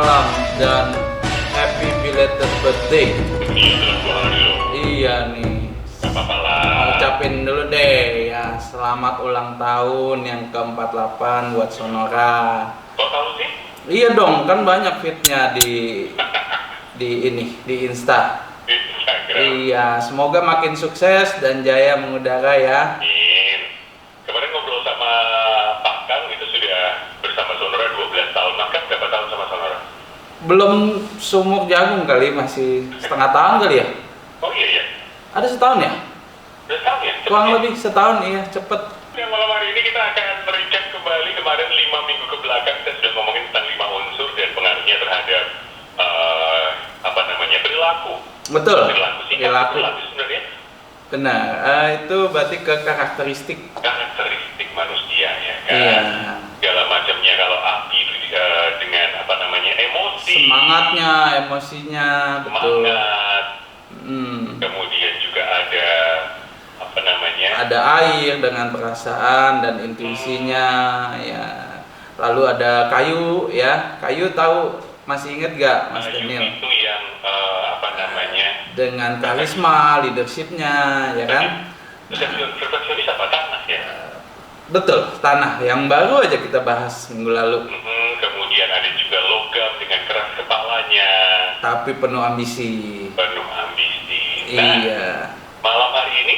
malam dan happy belated birthday. Iya nih. Mau ucapin dulu deh ya, selamat ulang tahun yang ke-48 buat Sonora. Kok tahu sih? Iya dong, kan banyak fitnya di Insta. Instagram. Iya, semoga makin sukses dan jaya mengudara ya. Amin. Kemarin ngobrol sama Pak Kang itu sudah bersama Sonora 12 tahun. Mas Kang berapa tahun sama Sonora? Belum sumur jagung kali, masih setengah tahun kali ya? Oh iya ya. Ada setahun ya? Udah tahun ya? Kurang lebih setahun, iya, cepet. Yang malam hari ini kita akan merecap kembali kemarin 5 minggu ke belakang. Kita sudah ngomongin tentang 5 unsur dan pengaruhnya terhadap perilaku. Betul. Perilaku sebenarnya. Benar. Itu berarti ke karakteristik Karakteristik manusia ya kan. Iya. Segala macamnya, kalau api itu dengan emosi. Semangatnya, emosinya, betul. Semangat. Hmm. Kemudian juga ada Ada air dengan perasaan dan intuisinya, ya. Lalu ada kayu, ya. Kayu tahu, masih inget gak, Mas Daniel? Itu yang dengan karisma, leadershipnya, ya kan? perfeksionis apa tanah ya? Betul, tanah. Yang baru aja kita bahas minggu lalu. Kemudian ada juga logam dengan keras kepalanya. Tapi penuh ambisi. Penuh ambisi. Iya. Malam hari ini?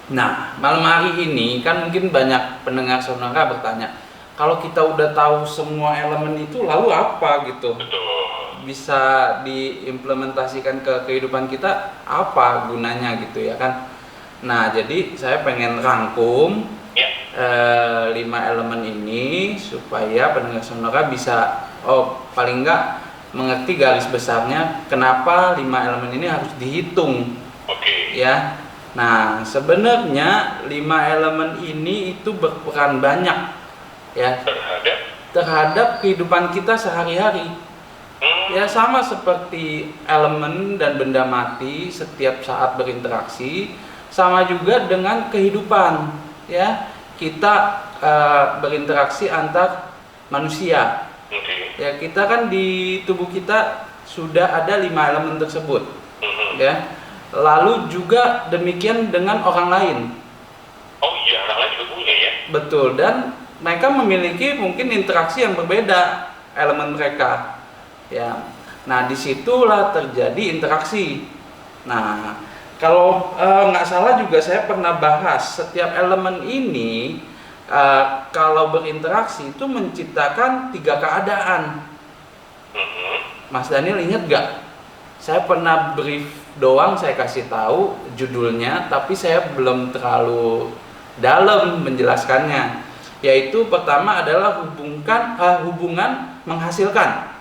Nah, malam hari ini kan mungkin banyak pendengar Sonora bertanya, kalau kita udah tahu semua elemen itu, lalu apa gitu? Betul. Bisa diimplementasikan ke kehidupan kita, apa gunanya gitu ya kan? Nah, jadi saya pengen rangkum 5 elemen ini supaya pendengar Sonora bisa, paling enggak mengerti garis besarnya kenapa 5 elemen ini harus dihitung. Oke. Ya. Nah, sebenarnya 5 elemen ini itu berperan banyak ya terhadap kehidupan kita sehari-hari. Ya, sama seperti elemen dan benda mati setiap saat berinteraksi, sama juga dengan kehidupan ya. Kita berinteraksi antar manusia. Ya, kita kan di tubuh kita sudah ada 5 elemen tersebut. Ya. Lalu juga demikian dengan orang lain. Oh iya, orang lain juga punya ya? Betul, dan mereka memiliki mungkin interaksi yang berbeda elemen mereka. Ya, nah disitulah terjadi interaksi. Nah, kalau nggak salah juga saya pernah bahas setiap elemen ini kalau berinteraksi itu menciptakan 3 keadaan. Mas Daniel ingat nggak? Saya pernah brief doang, saya kasih tahu judulnya, tapi saya belum terlalu dalam menjelaskannya. Yaitu pertama adalah hubungan menghasilkan.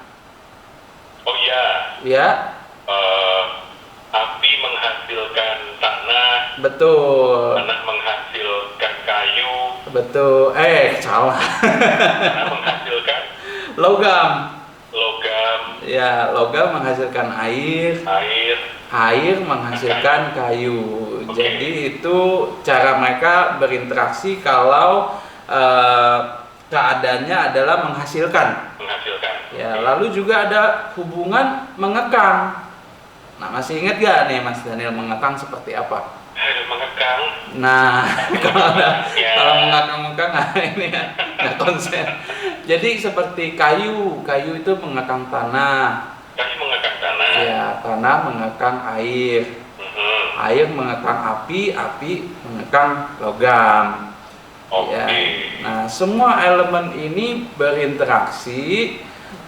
Oh iya. Ya. Api menghasilkan tanah. Betul. Tanah menghasilkan kayu. Betul. Salah. Tanah menghasilkan logam. Logam. Ya, logam menghasilkan air. Air menghasilkan kayu. Jadi itu cara mereka berinteraksi kalau keadaannya adalah menghasilkan. Ya, lalu juga ada hubungan mengekang. Nah, masih ingat gak nih Mas Daniel, mengekang seperti apa? Mengekang. Nah, kalau mengekang ini ya, nggak konsen. Jadi seperti kayu itu mengekang tanah. Kayu mengekang tanah. Ya, tanah mengekang air. Air mengekang api mengekang logam. Ya. Nah, semua elemen ini berinteraksi,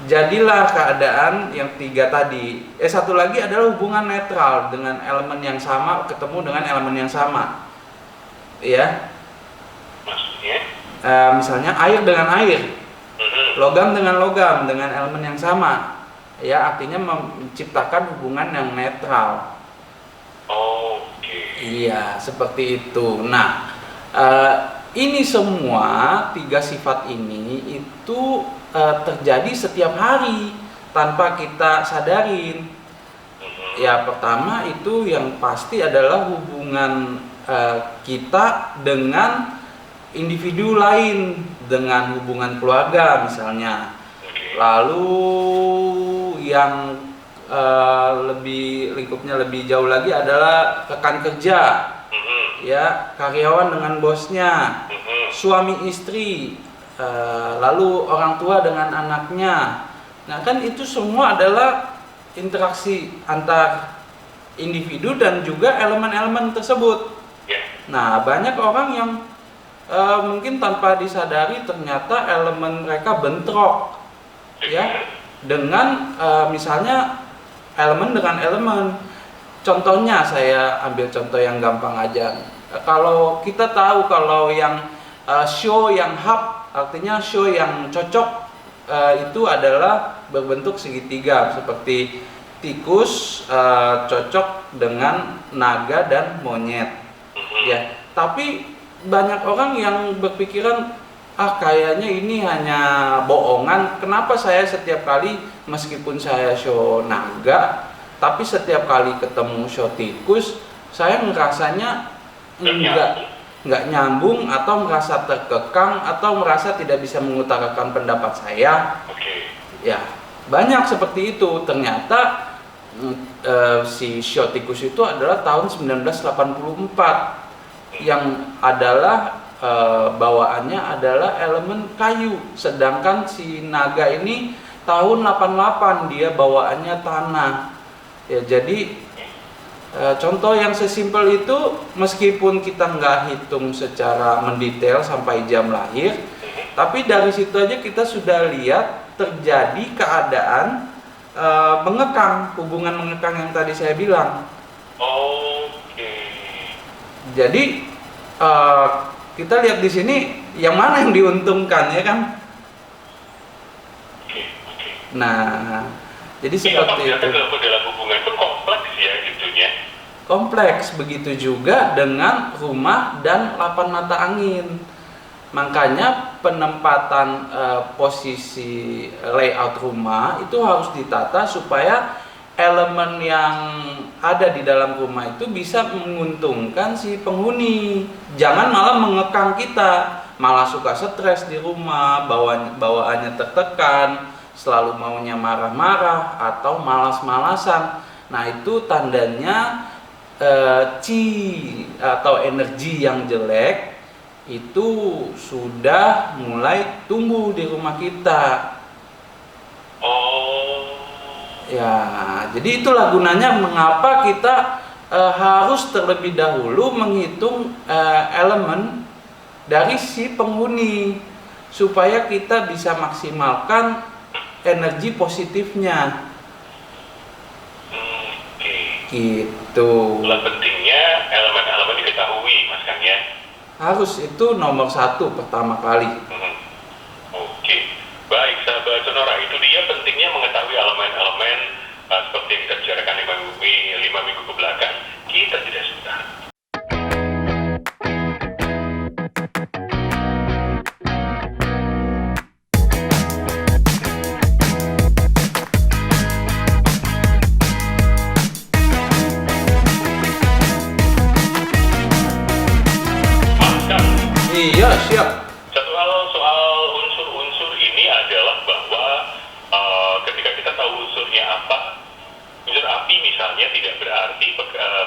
jadilah keadaan yang 3 tadi. Satu lagi adalah hubungan netral, dengan elemen yang sama ketemu dengan elemen yang sama. Ya. Maksudnya? Misalnya air dengan air, logam dengan logam dengan elemen yang sama. Ya, artinya menciptakan hubungan yang netral. Iya, seperti itu. Nah, ini semua 3 sifat ini itu terjadi setiap hari tanpa kita sadarin. Ya, pertama itu yang pasti adalah hubungan kita dengan individu lain, dengan hubungan keluarga misalnya. Lalu yang lebih lingkupnya lebih jauh lagi adalah rekan kerja, ya, karyawan dengan bosnya, suami istri, lalu orang tua dengan anaknya. Nah, kan itu semua adalah interaksi antar individu dan juga elemen-elemen tersebut. Nah, banyak orang yang mungkin tanpa disadari ternyata elemen mereka bentrok, ya, dengan misalnya elemen dengan elemen. Contohnya saya ambil contoh yang gampang aja. Kalau kita tahu kalau yang show yang hub, artinya show yang cocok, itu adalah berbentuk segitiga seperti tikus cocok dengan naga dan monyet, ya. Tapi banyak orang yang berpikiran, kayaknya ini hanya bohongan. Kenapa saya setiap kali meskipun saya show naga, tapi setiap kali ketemu show tikus saya ngerasanya nggak nyambung, atau merasa terkekang, atau merasa tidak bisa mengutarakan pendapat saya. Ya, banyak seperti itu. Ternyata si show tikus itu adalah tahun 1984, yang adalah bawaannya adalah elemen kayu, sedangkan si naga ini tahun 88 dia bawaannya tanah. Ya, jadi contoh yang sesimpel itu, meskipun kita nggak hitung secara mendetail sampai jam lahir, tapi dari situ aja kita sudah lihat terjadi keadaan mengekang, hubungan mengekang yang tadi saya bilang. Jadi kita lihat di sini yang mana yang diuntungkan, ya kan? Nah, jadi seperti itu. Dalam hubungan itu kompleks ya gitunya. Kompleks, begitu juga dengan rumah dan 8 mata angin. Makanya penempatan posisi layout rumah itu harus ditata supaya elemen yang ada di dalam rumah itu bisa menguntungkan si penghuni. Jangan malah mengekang kita, malah suka stres di rumah, bawaannya tertekan, selalu maunya marah-marah atau malas-malasan. Nah, itu tandanya chi atau energi yang jelek itu sudah mulai tumbuh di rumah kita. Ya, jadi itulah gunanya mengapa kita harus terlebih dahulu menghitung elemen dari si penghuni supaya kita bisa maksimalkan energi positifnya. Gitu. Pentingnya elemen-elemen diketahui, Mas Kang, ya. Harus, itu nomor 1 pertama kali. Baik, sahabat Sonora, itu dia pentingnya mengetahui elemen-elemen seperti yang kita bicarakan 5 minggu ke belakang. Kita tidak sebentar. Iya, siap. Satu hal soal unsur-unsur ini adalah bahwa ketika kita tahu unsurnya apa, unsur api misalnya tidak berarti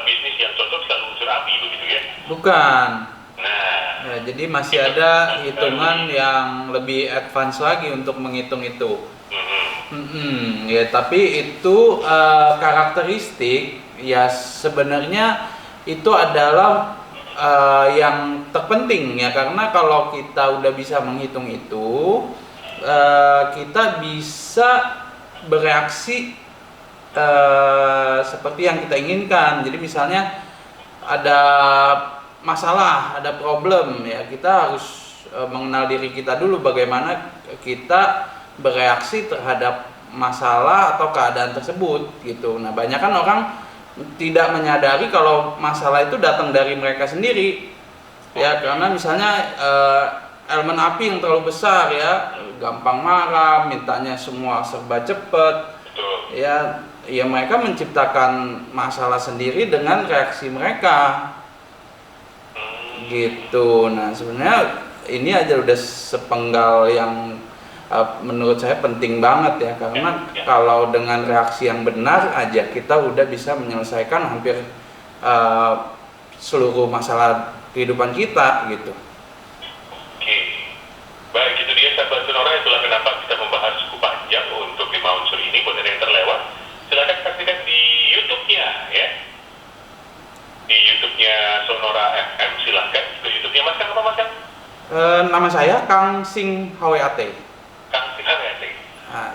bisnis yang cocok selalu unsur api, begitu ya? Bukan. Nah, Ya, jadi masih ada hitungan yang lebih advance lagi untuk menghitung itu. Ya, tapi itu karakteristik ya sebenarnya itu adalah yang terpenting ya, karena kalau kita udah bisa menghitung itu, kita bisa bereaksi seperti yang kita inginkan. Jadi misalnya ada masalah, ada problem ya, kita harus mengenal diri kita dulu, bagaimana kita bereaksi terhadap masalah atau keadaan tersebut gitu. Nah, banyak kan orang tidak menyadari kalau masalah itu datang dari mereka sendiri ya, karena misalnya elemen api yang terlalu besar ya, gampang marah, mintanya semua serba cepat ya, mereka menciptakan masalah sendiri dengan reaksi mereka gitu. Nah, sebenarnya ini aja udah sepenggal yang menurut saya penting banget ya, karena kalau dengan reaksi yang benar aja kita udah bisa menyelesaikan hampir seluruh masalah kehidupan kita gitu. Oke, baik, itu dia sahabat Sonora, itulah kenapa kita membahas cukup panjang untuk 5 unsur ini. Buat yang terlewat, silakan saksikan di YouTube-nya ya, di YouTube-nya Sonora FM. Silahkan ke YouTube-nya Mas Kang, apa Mas Kang? Nama saya Kang Sing HWAT. Kang Sing HWAT.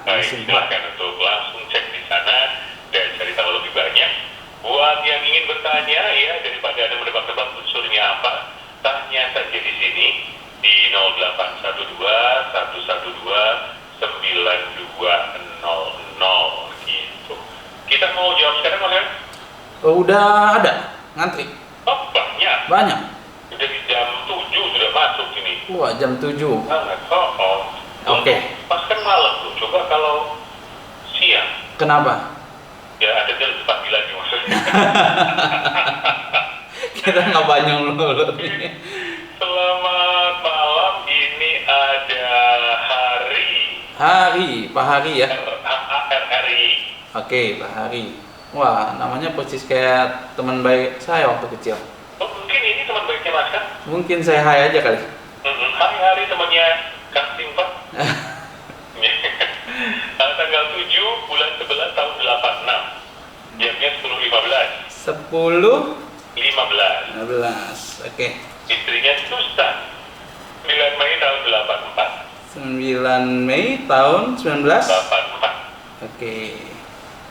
Baik, silahkan untuk langsung cek di sana dan cari tahu lebih banyak. Buat yang ingin bertanya ya, daripada Anda menebak-nebak unsurnya apa, tanya saja di sini di 0812 112 9200 gitu. Kita mau jawab sekarang Mas Kang? Udah ada ngantri. Oh, banyak. Banyak. Udah di jam 7 sudah masuk ini. Wah, jam 7. Banget. Oke. Pas kan malam tuh. Coba kalau siang. Kenapa? Ya ada jam 4 lagi maksudnya. Kita nggak banyak dulu nih. Selamat malam. Ini ada Hari, Pak Hari ya. Hari. Oke, Pak Hari. Wah, namanya persis kayak teman baik saya waktu kecil. Oh, mungkin ini teman baiknya Mas kan? Mungkin saya hai aja kali. Hari temannya Kang Simpan. Tanggal 7 bulan 11 tahun 86. Jamnya 10.15. 10.15. Oke. Istrinya Susan. 9 Mei tahun 84. 9 Mei tahun 1984. Oke.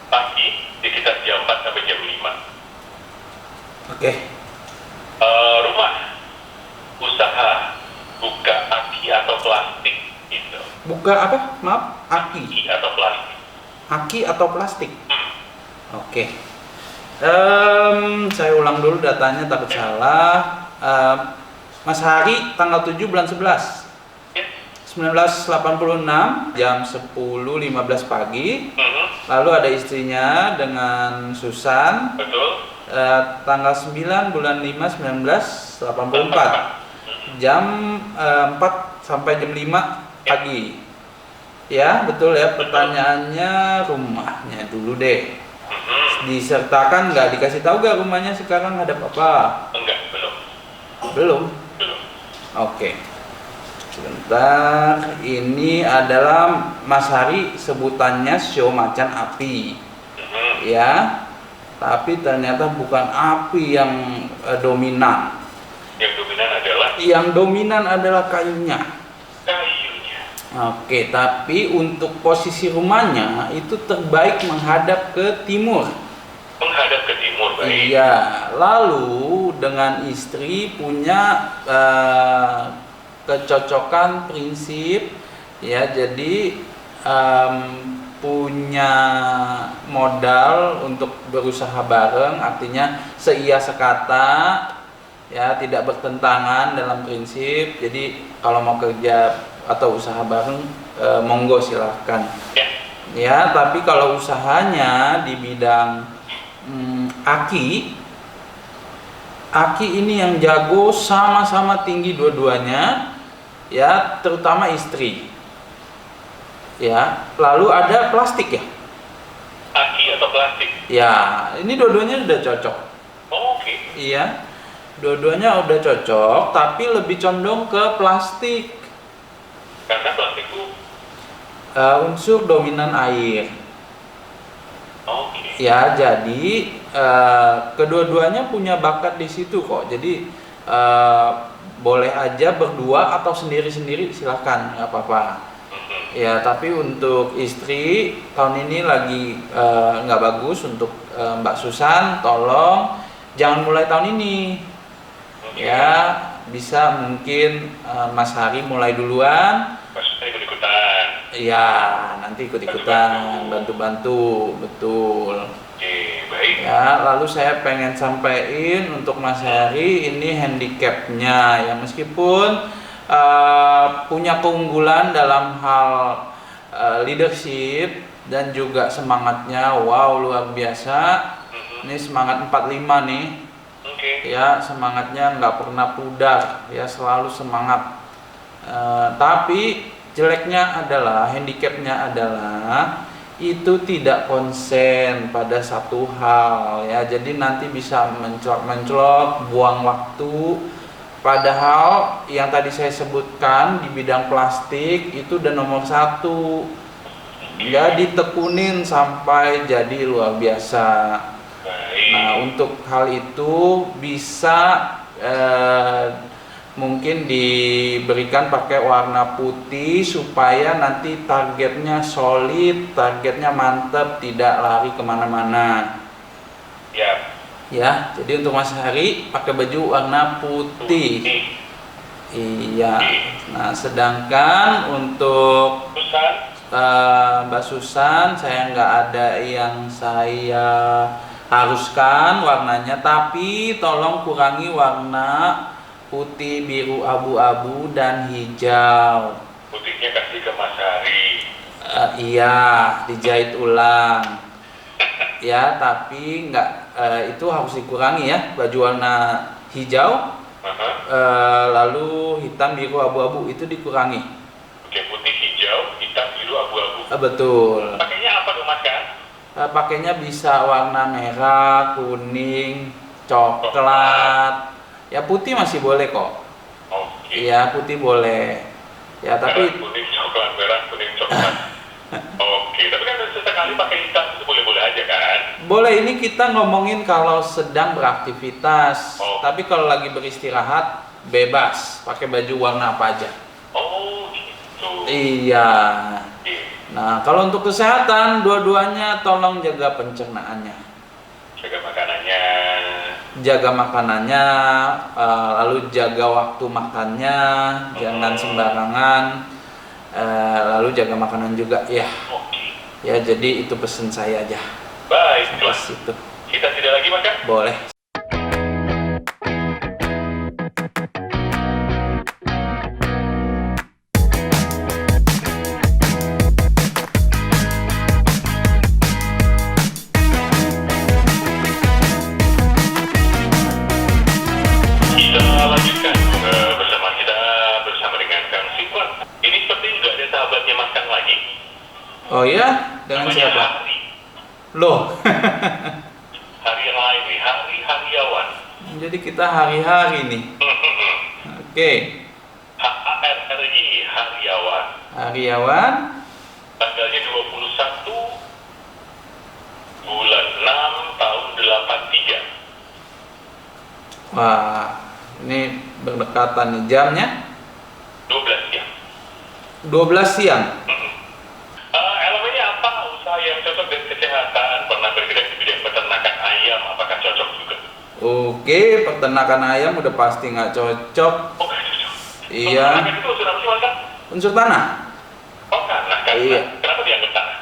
Pagi sekitar jam 4 sampai jam 5. Oke. Rumah, usaha, buka aki atau plastik gitu. Buka apa? Maaf, aki. Aki atau plastik. Aki atau plastik. Oke. Saya ulang dulu datanya takut salah. Mas Hari tanggal 7 bulan 11. 1986 jam 10.15 pagi. Lalu ada istrinya dengan Susan. Betul. Tanggal 9 bulan 5 1984 jam 4 sampai jam 5 pagi. Ya, betul ya. Pertanyaannya rumahnya dulu deh. Disertakan nggak, dikasih tahu nggak rumahnya sekarang ada apa? Enggak, belum. Belum. Oke. Sebentar, ini adalah Mas Hari sebutannya show macan api, ya. Tapi ternyata bukan api yang dominan. Yang dominan adalah kayunya. Oke, tapi untuk posisi rumahnya itu terbaik menghadap ke timur. Menghadap ke timur, baik. Iya. Lalu dengan istri punya kecocokan prinsip ya, jadi punya modal untuk berusaha bareng, artinya seia sekata ya, tidak bertentangan dalam prinsip. Jadi kalau mau kerja atau usaha bareng monggo silahkan ya. Tapi kalau usahanya di bidang aki ini yang jago, sama-sama tinggi dua-duanya ya, terutama istri ya. Lalu ada plastik ya, aki atau plastik ya. Ini dua-duanya sudah cocok. Oke. Iya, dua-duanya udah cocok, tapi lebih condong ke plastik karena plastik itu unsur dominan air. Oke. Ya, jadi kedua-duanya punya bakat di situ kok. Jadi boleh aja berdua atau sendiri-sendiri, silakan, nggak apa-apa. Ya, tapi untuk istri tahun ini lagi nggak bagus. Untuk Mbak Susan, tolong jangan mulai tahun ini. Ya, bisa mungkin Mas Hari mulai duluan. Maksudnya ikut-ikutan. Iya, nanti ikut-ikutan, bantu-bantu, betul. Oke, baik. Ya, lalu saya pengen sampaikan untuk Mas Hari, ini handicapnya ya, meskipun punya keunggulan dalam hal leadership dan juga semangatnya, wow, luar biasa. Ini semangat 45 nih. Ya, semangatnya nggak pernah pudar, ya, selalu semangat. Tapi jeleknya adalah, handicapnya adalah itu tidak konsen pada satu hal ya, jadi nanti bisa mencolok, buang waktu. Padahal yang tadi saya sebutkan di bidang plastik itu udah nomor satu, ya ditekunin sampai jadi luar biasa. Nah, untuk hal itu bisa mungkin diberikan pakai warna putih supaya nanti targetnya solid, targetnya mantap, tidak lari kemana-mana. Ya, jadi untuk Mas Hari pakai baju warna putih. Iya. Nah, sedangkan untuk Mbak Susan, saya nggak ada yang saya haruskan warnanya, tapi tolong kurangi warna putih, biru, abu-abu, dan hijau. Putihnya kasih ke Mas Hari. Iya, dijahit ulang. Ya, tapi nggak itu harus dikurangi ya, baju warna hijau, lalu hitam, biru, abu-abu itu dikurangi. Oke, putih, hijau, hitam, biru, abu-abu. Betul. Pakainya apa dong Mas kan? Pakainya bisa warna merah, kuning, coklat. Ya putih masih boleh kok. Oke. Iya, putih boleh. Ya tapi merah, kuning, coklat, merah, kuning, coklat. Oke, tapi kan sesekali pakai hitam itu boleh-boleh aja kan? boleh, ini kita ngomongin kalau sedang beraktivitas. Tapi kalau lagi beristirahat bebas pakai baju warna apa aja. Oh, gitu. Iya. Nah, kalau untuk kesehatan dua-duanya tolong jaga pencernaannya. Jaga makanannya, lalu jaga waktu makannya, jangan sembarangan, lalu jaga makanan juga ya. Ya, jadi itu pesan saya aja. Baiklah. Itu. Kita tidak lagi makan? Boleh. Oh ya, dengan namanya siapa? Hari. Loh. Hari yang lain nih, Hariawan. Jadi kita hari-hari nih. Oke. HARRY, Hariawan. Hariawan. Tanggalnya 21 bulan 6 tahun 83. Wah, ini berdekatan nih jamnya. 12 siang. 12 siang. Elemennya apa? Usaha yang cocok dengan kesehatan. Pernah bergerak di bidang peternakan ayam, apakah cocok juga? Oke, peternakan ayam udah pasti nggak cocok. Oh, nggak cocok. Iya. Peternakan itu unsur apa sih, Mas? Unsur tanah. Oh, tanah kan? Iya. Kenapa dianggap tanah?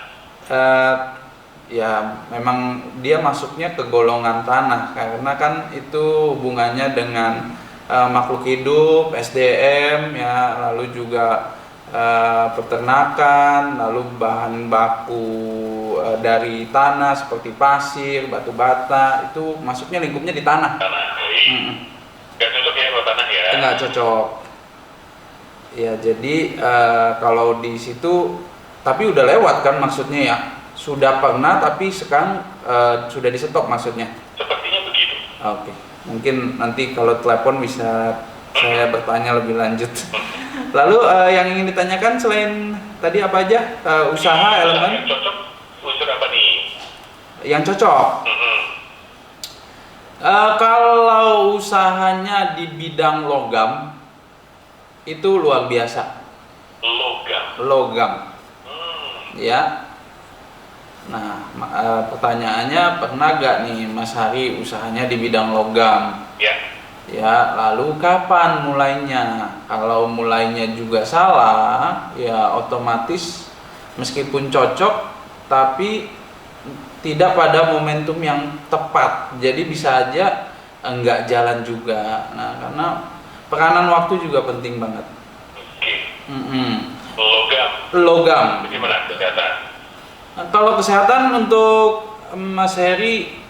Ya, memang dia masuknya ke golongan tanah karena kan itu hubungannya dengan makhluk hidup, SDM ya, lalu juga peternakan, lalu bahan baku dari tanah seperti pasir, batu bata, itu masuknya lingkupnya di tanah. Tanah. Nggak cocok ya kalau tanah ya? Nggak cocok. Ya, jadi kalau di situ, tapi udah lewat kan maksudnya ya, sudah pernah tapi sekarang sudah di stop maksudnya. Sepertinya begitu. Oke, mungkin nanti kalau telepon bisa saya bertanya lebih lanjut. Lalu yang ingin ditanyakan selain tadi apa aja? Usaha elemen? Yang cocok unsur apa nih? Yang cocok? Kalau usahanya di bidang logam, itu luar biasa. Logam. Ya. Nah, pertanyaannya, pernah gak nih Mas Hari usahanya di bidang logam? Ya. Ya, lalu kapan mulainya? Kalau mulainya juga salah, ya otomatis meskipun cocok, tapi tidak pada momentum yang tepat. Jadi bisa aja enggak jalan juga. Nah, karena peranan waktu juga penting banget. Logam. Bagaimana kesehatan? Nah, kalau kesehatan untuk Mas Heri,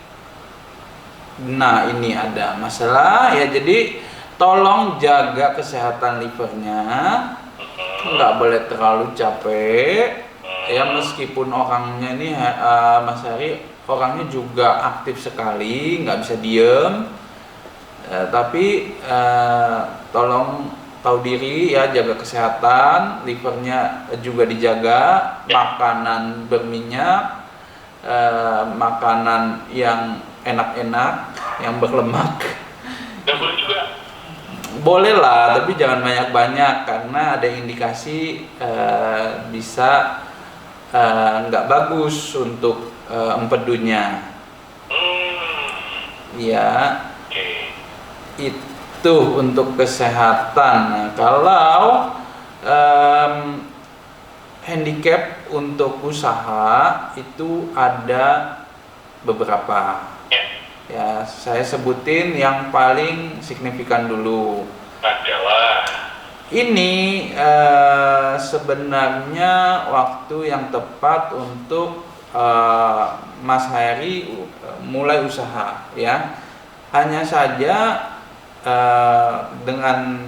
nah ini ada masalah ya. Jadi tolong jaga kesehatan livernya, nggak boleh terlalu capek. Ya meskipun orangnya ini Mas Heri orangnya juga aktif sekali, nggak bisa diem, tapi tolong tahu diri ya, jaga kesehatan, livernya juga dijaga, makanan berminyak, makanan yang enak-enak, yang berlemak. Dan boleh juga. Boleh lah, tapi jangan banyak-banyak karena ada indikasi bisa nggak bagus untuk empedunya. Ya, itu untuk kesehatan. Nah, kalau handicap untuk usaha itu ada beberapa. Ya, saya sebutin yang paling signifikan dulu. Adalah ini sebenarnya waktu yang tepat untuk Mas Heri mulai usaha ya. Hanya saja dengan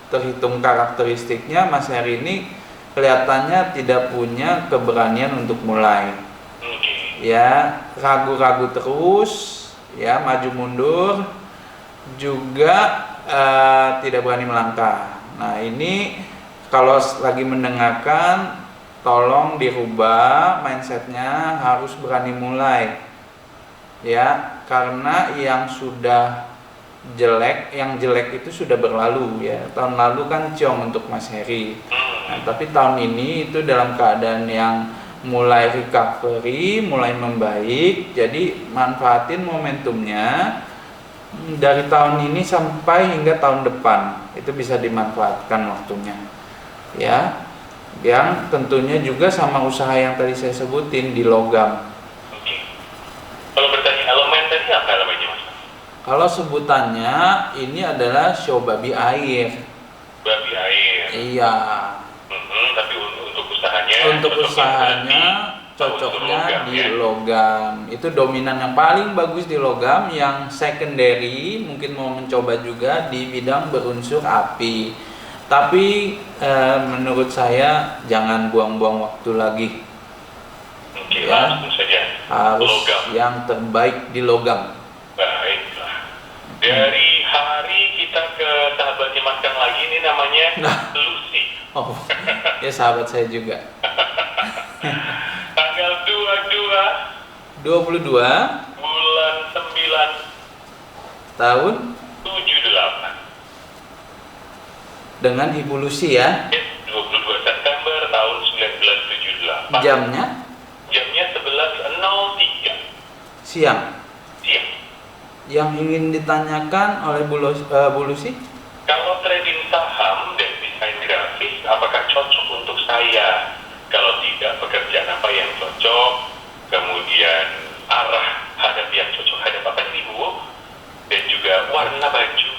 terhitung karakteristiknya Mas Heri ini kelihatannya tidak punya keberanian untuk mulai. Ya, ragu-ragu terus, ya maju mundur, juga tidak berani melangkah. Nah ini kalau lagi mendengarkan, tolong dirubah mindsetnya, harus berani mulai ya, karena yang sudah jelek, yang jelek itu sudah berlalu ya. Tahun lalu kan ciong untuk Mas Heri, nah, tapi tahun ini itu dalam keadaan yang mulai recovery, mulai membaik. Jadi manfaatin momentumnya dari tahun ini sampai hingga tahun depan, itu bisa dimanfaatkan waktunya ya, yang tentunya juga sama usaha yang tadi saya sebutin di logam. Kalau bertanya elemen tadi apa elemennya Mas? Kalau sebutannya ini adalah show babi air. Babi air. Iya. Tapi untuk usahanya. Untuk usahanya cocoknya di logam. Itu dominan yang paling bagus di logam. Yang secondary mungkin mau mencoba juga di bidang berunsur api. Tapi menurut saya jangan buang-buang waktu lagi. Ya, harus logam. Yang terbaik di logam. Baiklah. Dari hari kita ke sahabatnya Mas Kang lagi, ini namanya Lucy. Oh, ya sahabat saya juga. Tanggal 22 bulan 9 tahun 78 dengan Ibu Lucy ya. 22 September tahun 1978. Jamnya 11.03 siang. Yang ingin ditanyakan oleh Bu Lucy, kalau trading saham dan desain grafis apakah cocok untuk saya? Kalau tidak, pekerjaan apa yang cocok? Kemudian arah hadap yang cocok hadap apa nih Bu? Dan juga warna baju.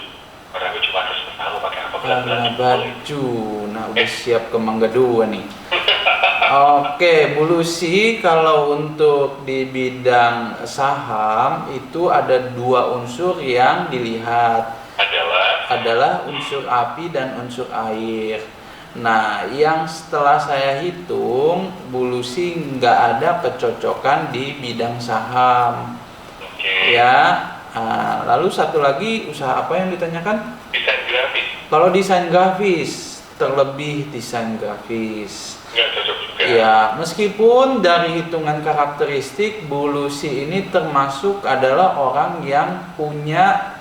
Warna baju harus tahu pakai apa? warna baju. Nah, udah siap ke Mangga 2 nih. Oke, Bu Lucy, kalau untuk di bidang saham itu ada 2 unsur yang dilihat. Adalah unsur api dan unsur air. Nah, yang setelah saya hitung, Bu Lucy nggak ada kecocokan di bidang saham. Ya, lalu satu lagi, usaha apa yang ditanyakan? Desain grafis. Kalau desain grafis, terlebih desain grafis. Nggak cocok juga. Ya, meskipun dari hitungan karakteristik, Bu Lucy ini termasuk adalah orang yang punya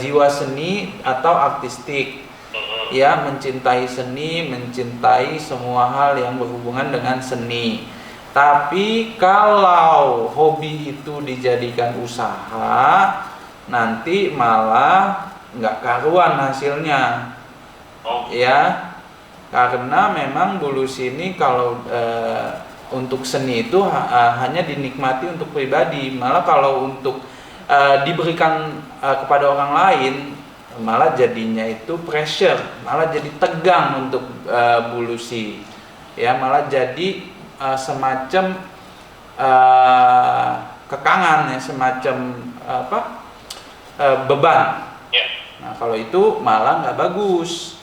jiwa seni atau artistik. Ya, mencintai seni, mencintai semua hal yang berhubungan dengan seni. Tapi kalau hobi itu dijadikan usaha, nanti malah nggak karuan hasilnya. Ya, karena memang Bu Lucy ini kalau untuk seni itu hanya dinikmati untuk pribadi. Malah kalau untuk diberikan kepada orang lain, malah jadinya itu pressure, malah jadi tegang untuk Bu Lucy. Ya, malah jadi semacam kekangan ya, semacam beban. Nah kalau itu malah nggak bagus.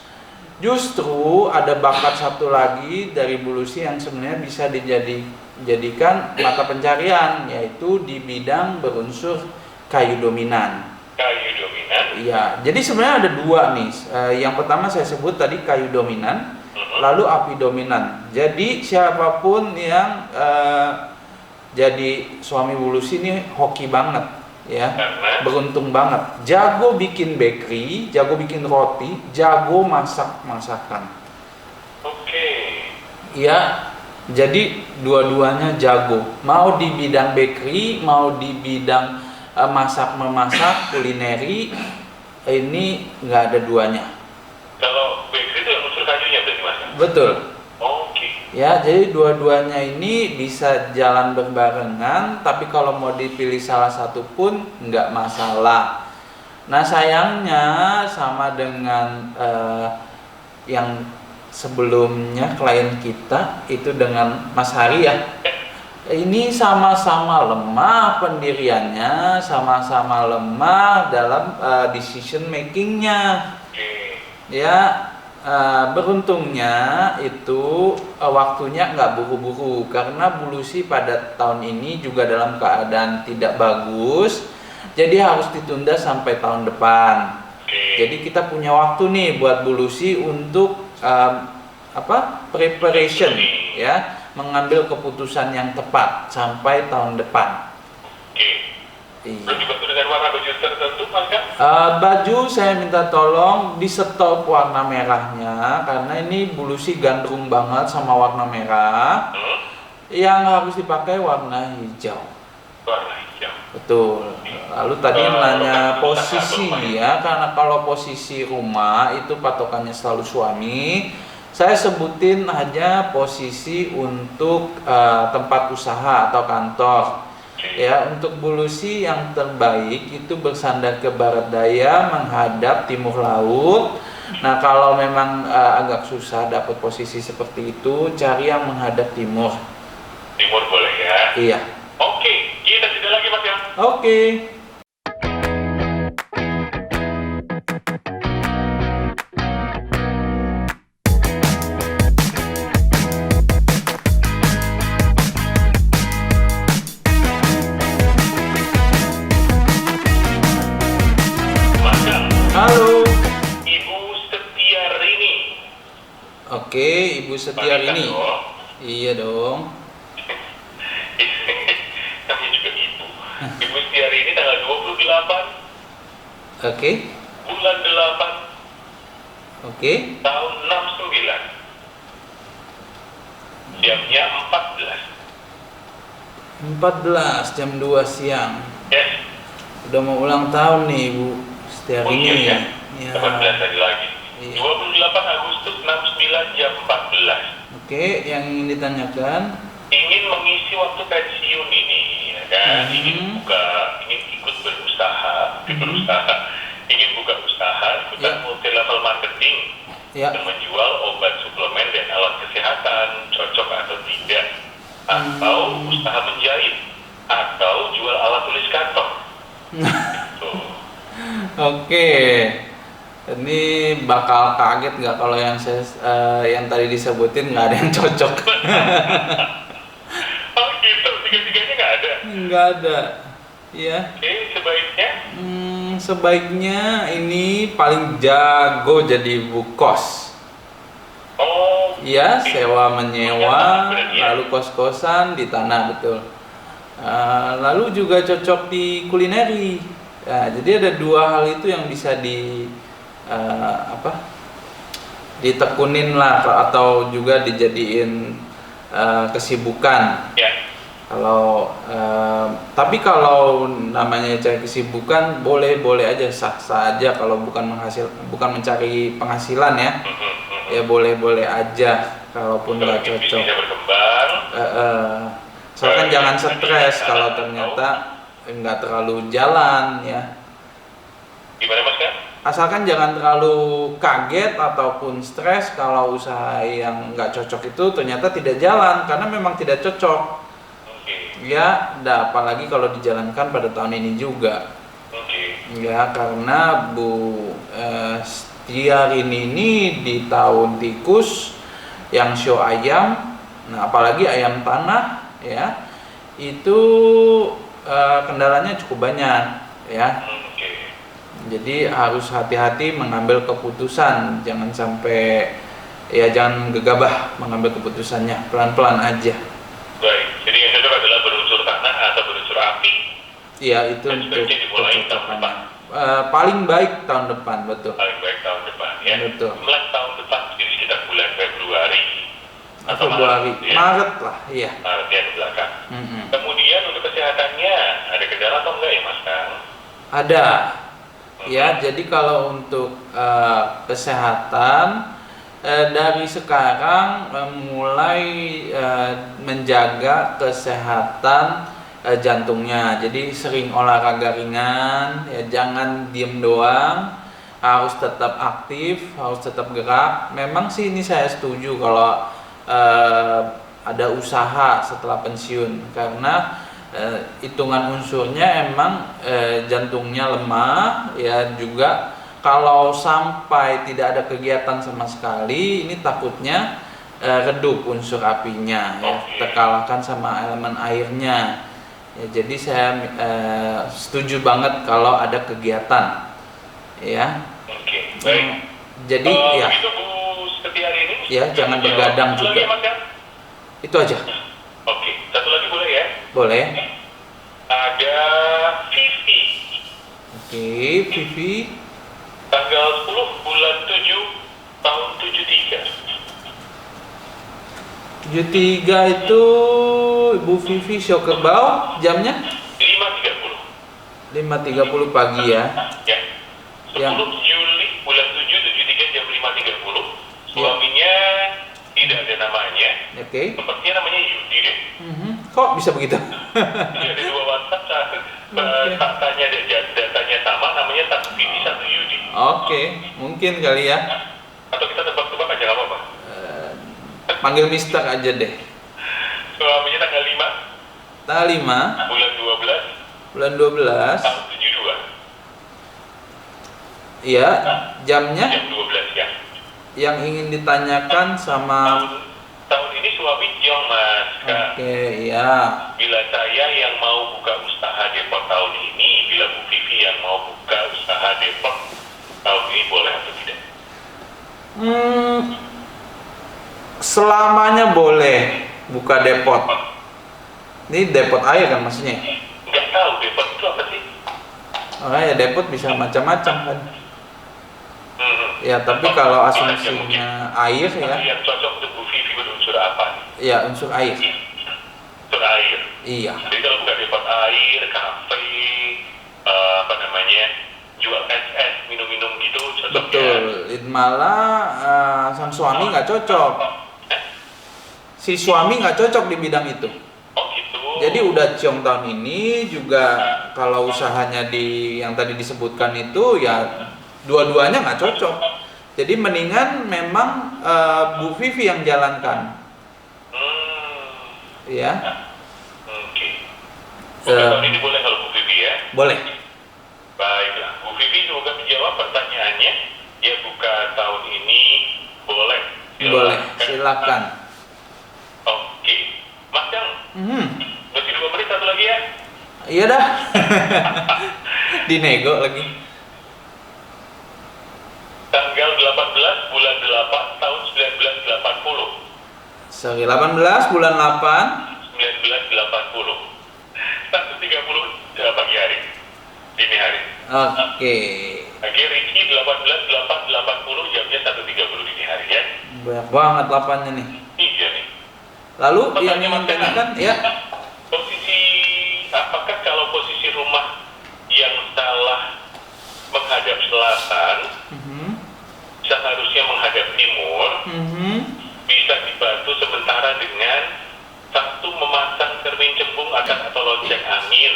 Justru ada bakat satu lagi dari Bulusi yang sebenarnya bisa dijadikan mata pencarian, yaitu di bidang berunsur kayu dominan. Kayu dominan. Iya, jadi sebenarnya ada dua nih. Yang pertama saya sebut tadi kayu dominan, lalu api dominan. Jadi siapapun yang jadi suami Bulusi ini hoki banget, ya, beruntung banget. Jago bikin bakery, jago bikin roti, jago masak masakan. Oke. Iya, jadi dua-duanya jago. Mau di bidang bakery, mau di bidang masak memasak, kulineri, ini nggak ada duanya. Kalau bakery itu yang unsur kayunya berarti Mas? Betul. Oke. Ya, jadi dua-duanya ini bisa jalan berbarengan, tapi kalau mau dipilih salah satu pun nggak masalah. Nah sayangnya sama dengan yang sebelumnya klien kita itu dengan Mas Hari ya, ini sama-sama lemah pendiriannya, sama-sama lemah dalam decision makingnya. Ya. Beruntungnya itu waktunya nggak buru-buru karena Bulusi pada tahun ini juga dalam keadaan tidak bagus, jadi harus ditunda sampai tahun depan. Jadi kita punya waktu nih buat Bulusi untuk preparation, ya, mengambil keputusan yang tepat sampai tahun depan. Iya. Dibantu dengan warna baju tertentu, Mas kan? Baju saya minta tolong di stop warna merahnya karena ini Bulusi gandrung banget sama warna merah. Yang harus dipakai warna hijau. Warna hijau. Betul. Lalu tadi nanya posisi ya, karena kalau posisi rumah itu patokannya selalu suami. Saya sebutin aja posisi untuk tempat usaha atau kantor. Ya, untuk Bulusi yang terbaik itu bersandar ke barat daya menghadap timur laut. Nah, kalau memang agak susah dapat posisi seperti itu, cari yang menghadap timur. Timur boleh ya? Iya. Oke, kita sudah lagi Mas ya? Oke. Halo. Ibu Setiarini. Oke, Ibu Setiarini. Iya dong. Namanya juga ibu. Ibu Setiarini tanggal 28. Oke. Bulan 8. Oke. Tahun 69. Jamnya 14. 14 jam 2 siang. Yes. Udah mau ulang tahun nih Ibu Setiarini. Iya. Ya. 18 tadi lagi. Iya. 28 Agustus 69 jam 14. Oke, yang ingin ditanyakan? Ingin mengisi waktu pensiun ini, ya kan? Ingin ikut berusaha, ingin buka usaha, ikutan multi level marketing, dan menjual obat suplemen dan alat kesehatan, cocok atau tidak, atau usaha menjahit, atau jual alat tulis kantor. Gitu. Oke. Ini bakal kaget nggak kalau yang tadi disebutin nggak ada yang cocok? Oh gitu, tiga-tiganya nggak ada? Nggak ada, ya. Oke, sebaiknya? Sebaiknya ini paling jago jadi ibu kos. Oh. Iya, sewa menyewa, lalu kos-kosan di tanah, betul. Lalu juga cocok di kulineri. Nah, jadi ada dua hal itu yang bisa ditekunin lah atau juga dijadiin kesibukan. Tapi kalau namanya cari kesibukan boleh aja, sah aja kalau bukan mencari penghasilan ya. Ya boleh aja kalaupun nggak cocok. Soalnya jangan stres kalau ternyata nggak terlalu jalan ya. Gimana Mas kan? Asalkan jangan terlalu kaget ataupun stres kalau usaha yang nggak cocok itu ternyata tidak jalan karena memang tidak cocok. Ya, apalagi kalau dijalankan pada tahun ini juga. Ya, karena Stiarini ini di tahun tikus yang show ayam, nah apalagi ayam tanah ya, itu kendalanya cukup banyak ya. Oke. Jadi harus hati-hati mengambil keputusan, jangan sampai ya jangan gegabah mengambil keputusannya, pelan-pelan aja. Baik, jadi yang cocok adalah berunsur tanah atau berunsur api. Iya, itu Dan untuk sebaiknya dimulai tahun kecocokannya. depan. Paling baik tahun depan, betul. Paling baik tahun depan ya. Betul. Mulai tahun depan, jadi sekitar bulan Februari atau Februari, Maret, ya. Maret lah, iya. Maret ya di belakang. Mm-mm. Kemudian untuk kesehatannya ada kendala atau enggak ya Mas Kang? Ada, ya. Jadi kalau untuk kesehatan dari sekarang mulai menjaga kesehatan jantungnya. Jadi sering olahraga ringan, ya jangan diem doang, harus tetap aktif, harus tetap gerak. Memang sih ini saya setuju kalau ada usaha setelah pensiun, karena hitungan unsurnya emang jantungnya lemah, ya juga kalau sampai tidak ada kegiatan sama sekali, ini takutnya redup unsur apinya, ya, terkalahkan sama elemen airnya. Ya, jadi saya setuju banget kalau ada kegiatan, ya. Oke, baik. Jadi ya, Begitu Bu Setiari ini. ya jangan begadang Satu juga. lagi, Mas, Kang? Itu aja. Oke, satu lagi boleh ya? Boleh. Ada Vivi, Oke, Vivi. tanggal 10 bulan 7 tahun 73. 73 itu Ibu Vivi show kerbau, jamnya 5.30. 5.30 pagi ya. Ya. 10 Yang- Juli bulan 7 73 jam 5.30. Suaminya tidak ada namanya. Oke. Sepertinya namanya Yudi deh. Kok bisa begitu? Jadi ada dua WhatsApp, Oke. datanya datanya sama, namanya satu Vivi, satu Yudi. Oke, mungkin kali ya. Atau kita tebak-tebak aja nggak apa-apa. Panggil Mister aja deh. Suaminya tanggal 5 Tanggal 5 bulan 12 bulan 12. tahun 72 Iya, jamnya jam 12 ya. yang ingin ditanyakan sama. Tahun ini suami Jong Mas. Kak. Oke, iya. Bila saya yang mau buka usaha depot tahun ini, bila Bu Vivi yang mau buka usaha depot tahun ini boleh atau tidak? Selamanya boleh buka depot. Ini depot air kan maksudnya? Nggak tahu depot itu apa sih? Makanya depot bisa macam-macam kan. Ya, tapi Oh, kalau itu aja mungkin. asumsinya air Tapi ya, yang cocok untuk Bu Vivi berunsur apa? ya unsur air. Unsur air. Iya. Jadi kalau buka depot air, kafe, jual es minum-minum gitu cocoknya. Betul. Malah sang suami nggak cocok. Si suami nggak cocok di bidang itu. Oh gitu. Jadi udah ciong tahun ini juga kalau usahanya di yang tadi disebutkan itu ya dua-duanya nggak cocok. Jadi mendingan memang Bu Vivi yang jalankan, ya. Oke. Tahun ini boleh kalau Bu Vivi ya. Boleh. Baiklah, Bu Vivi semoga menjawab pertanyaannya. Ya buka tahun ini boleh. Boleh. Silakan. Oke. Mas Kang, masih 2 menit satu lagi ya. Iya dah. Dinego lagi. Tanggal 18 bulan 8 tahun 1980. Sorry, 18 bulan 8. 1980. 1.30 pagi hari. Dini hari. Oke. Oke, Ricky 18.880 jamnya 1.30 dini hari ya. Banyak banget 8-nya nih. Iya nih. Lalu yang ingin tanyakan ya. Posisi, apakah kalau posisi rumah yang salah menghadap selatan, seharusnya menghadap timur, bisa dibantu sementara dengan satu memasang cermin cembung atau lonceng angin,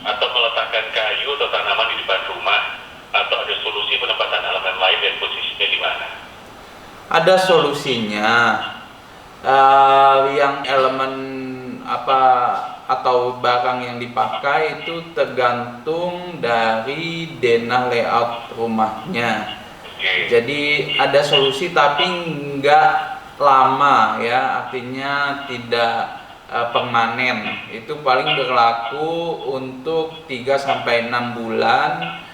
atau meletakkan kayu atau tanaman di depan rumah, atau ada solusi penempatan elemen lain dan posisinya di mana? Ada solusinya. Yang elemen apa atau barang yang dipakai itu tergantung dari denah layout rumahnya. Jadi ada solusi tapi nggak lama ya, artinya tidak permanen. Itu paling berlaku untuk 3 sampai 6 bulan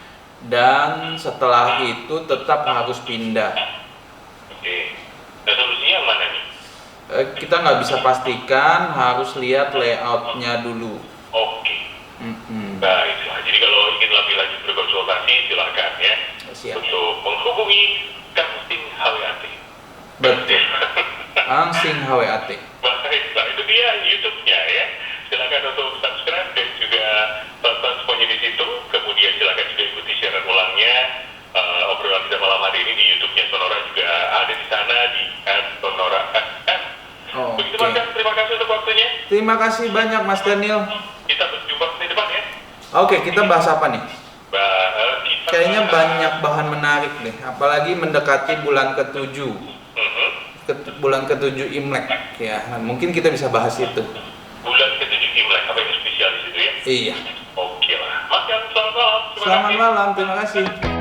dan setelah itu tetap harus pindah. Oke. Nah, solusinya mana nih? Kita nggak bisa pastikan, harus lihat layoutnya dulu. Oke. Baiklah. Jadi kalau ingin lebih lanjut berkonsultasi, silakan ya. Siap. Untuk menghubungi Kang Sing HWAT. Betul. Kang Sing HWAT. Baiklah, itu dia YouTube-nya ya. Silakan untuk subscribe dan juga tonton semuanya di situ. Kemudian silakan juga ikuti siaran ulangnya. Obrolan kita malam hari ini di YouTube-nya Sonora juga ada di sana di @sonora_fm. Begitu Mas, terima kasih untuk waktunya. Terima kasih banyak Mas Daniel. Kita berjumpa di depan ya. Oke, kita bahas apa nih? Kita Kayaknya banyak bahan menarik nih, apalagi mendekati bulan ke-7. Bulan ke-7 Imlek ya. Mungkin kita bisa bahas itu. Bulan ke-7 Imlek, apa yang spesial di situ ya? Iya. Oke lah. Mas, selamat malam. Selamat malam, terima kasih.